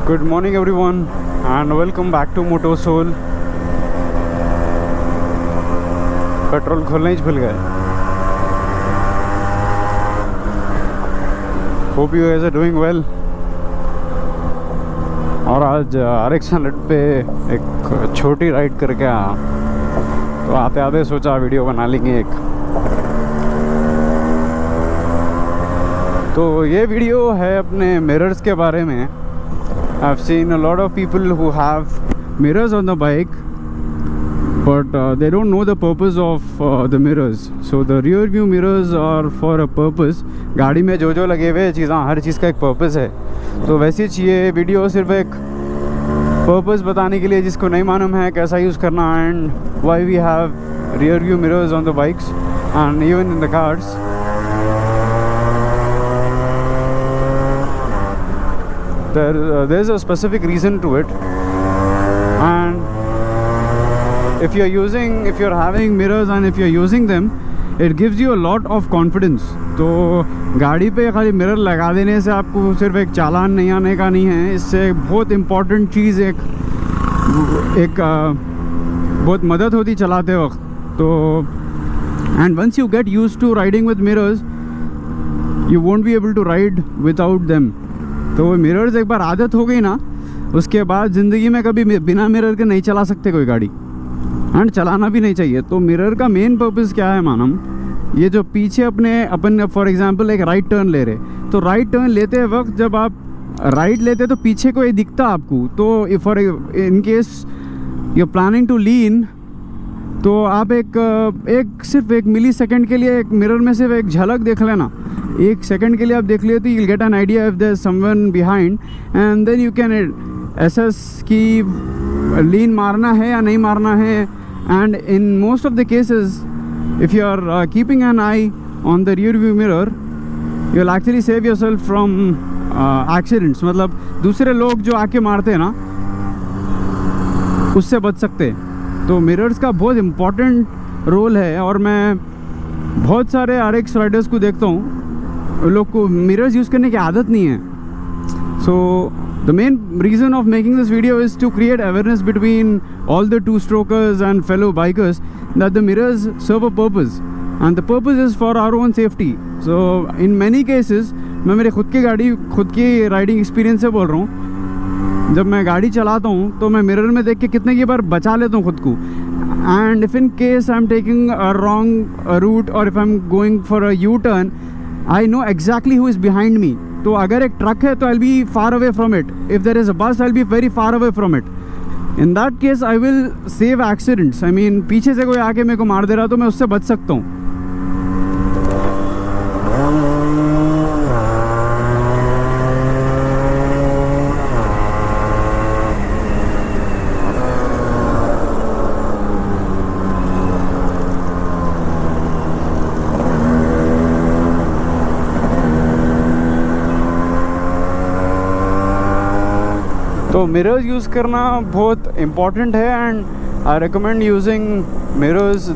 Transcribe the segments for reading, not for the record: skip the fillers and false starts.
Good morning everyone and welcome back to Moto Soul. Petrol खोलना ही भूल गए. Hope you guys are doing well. और आज RX100 पे एक छोटी राइड करके आया, तो आते आते सोचा वीडियो बना लेंगे एक. तो ये वीडियो है अपने मिरर्स के बारे में. I've seen a lot of people who have mirrors on the bike, but they don't know the purpose of the mirrors. So the rear view mirrors are for a purpose. गाड़ी में जो लगे हुए चीज़ें, हर चीज़ का एक पर्पस है. तो वैसे ये वीडियो सिर्फ एक पर्पस बताने के लिए, जिसको नहीं मालूम है कैसा यूज़ करना, and why we have rear view mirrors on the bikes and even in the cars. There's a specific reason to it, and if you're having mirrors and if you're using them, it gives you a lot of confidence. तो गाड़ी पे खाली mirror लगा देने से आपको सिर्फ एक चालान नहीं आने का नहीं है. इससे बहुत इम्पॉर्टेंट चीज़ एक बहुत मदद होती चलाते वक्त. तो and once you get used to riding with mirrors, you won't be able to ride without them. तो वो मिरर्स एक बार आदत हो गई ना, उसके बाद ज़िंदगी में कभी बिना मिरर के नहीं चला सकते कोई गाड़ी, एंड चलाना भी नहीं चाहिए. तो मिरर का मेन पर्पस क्या है मानम, ये जो पीछे अपन फॉर एग्जांपल एक राइट टर्न ले रहे, तो राइट टर्न लेते वक्त जब आप राइट लेते तो पीछे को ये दिखता आपको. तो for in case you are planning to lean, तो आप सिर्फ एक मिली सेकेंड के लिए एक मिरर में सिर्फ एक झलक देख लेना. एक सेकंड के लिए आप देख लिए तो you will get an idea if there is someone behind, and then you can assess कि लीन मारना है या नहीं मारना है. And in most of the cases if you are keeping an eye on the rear view mirror, you will actually save yourself from accidents. मतलब दूसरे लोग जो आके मारते हैं ना, उससे बच सकते. तो मिरर्स का बहुत इम्पॉर्टेंट रोल है. और मैं बहुत सारे RX राइडर्स को देखता हूँ, लोग को मिरर्स यूज़ करने की आदत नहीं है. So the main reason of making this video is to create awareness between all the two strokers and fellow bikers that the mirrors serve a purpose, and the purpose is for our own safety. So in many cases, मैं मेरे खुद की riding experience से बोल रहा हूँ, जब मैं गाड़ी चलाता हूँ तो मैं मिरर में देख के कितने की बार बचा लेता हूँ खुद को. And if in case I am taking a wrong route और if I am going for a U turn, I know exactly who is behind me. तो अगर एक ट्रक है तो I will be far away from it. If there is a bus, I will be very far away from it. In that case I will save accidents. I mean पीछे से कोई आके मेरे को मार दे रहा तो मैं उससे बच सकता हूँ. तो मिरर्स यूज़ करना बहुत इम्पॉर्टेंट है, and I recommend using mirrors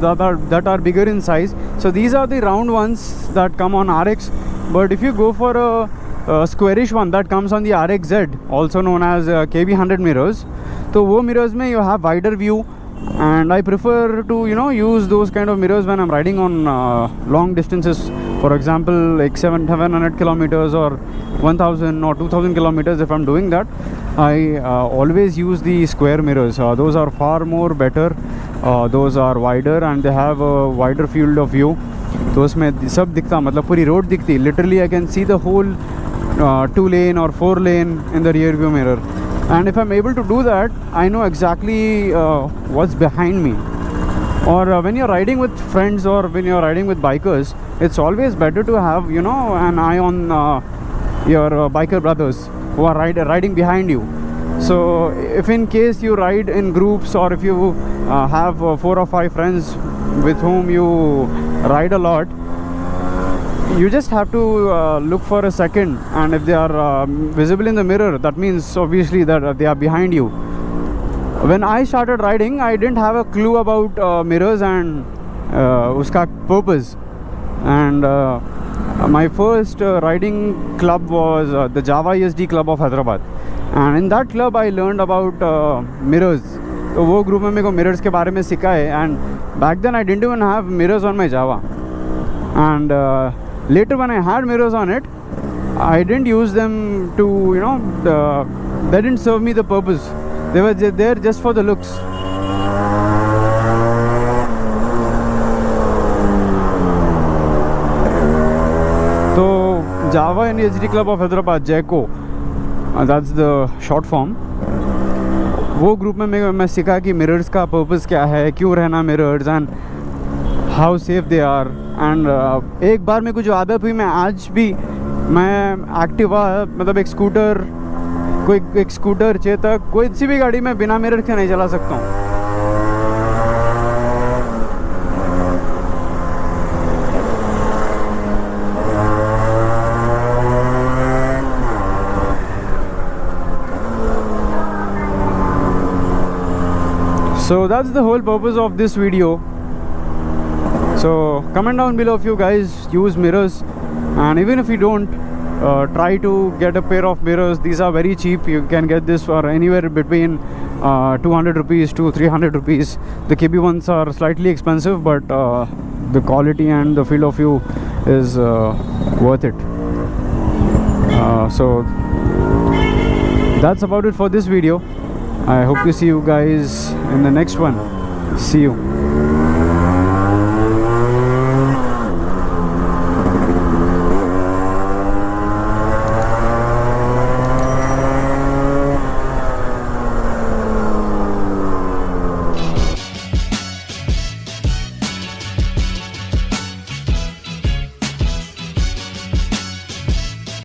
that are bigger in size. So these are the round ones that come on RX, but if you go for a squarish one that comes on the RXZ, also known as KB100 mirrors, तो वो mirrors में you have wider view, and I prefer to use those kind of mirrors when I'm riding on long distances. For example, like 700 kilometers or 1000 or 2000 kilometers. If I'm doing that, I always use the square mirrors. Those are far more better. Those are wider and they have a wider field of view. तो उसमें सब दिखता, मतलब पूरी road दिखती. Literally I can see the whole 2 lane or 4 lane in the rear view mirror. And if I'm able to do that, I know exactly what's behind me. Or when you're riding with friends or when you're riding with bikers, it's always better to have an eye on your biker brothers who are riding behind you. So if in case you ride in groups, or if you have 4 or 5 friends with whom you ride a lot, you just have to look for a second, and if they are visible in the mirror, that means obviously that they are behind you. When I started riding, I didn't have a clue about mirrors and uska purpose. And my first riding club was the Java ESD Club of Hyderabad. And in that club I learn about mirrors. तो वो group में मेरे को mirrors के बारे में सिखा है. And back then I didn't even have mirrors on my Jawa. And later when I had mirrors on it, I didn't use them to, you know, they didn't serve me the purpose. They were there just for the looks. So Java and HD Club of Hyderabad, JACO, that's the short form. वो group में मैं सीखा कि mirrors का purpose क्या है, क्यों रहना mirrors, and how safe they are. And एक बार मेरे को जो आदत हुई, मैं आज भी मैं एक्टिवा, मतलब एक स्कूटर, कोई एक स्कूटर, चेतक, कोई सी भी गाड़ी में बिना मिरर के नहीं चला सकता हूँ. So that's the whole purpose of this video. So comment down below if you guys use mirrors, and even if you don't, try to get a pair of mirrors. These are very cheap. You can get this for anywhere between 200 rupees to 300 rupees. The KB ones are slightly expensive, but the quality and the feel of view is worth it. So that's about it for this video. I hope to see you guys in the next one. See you.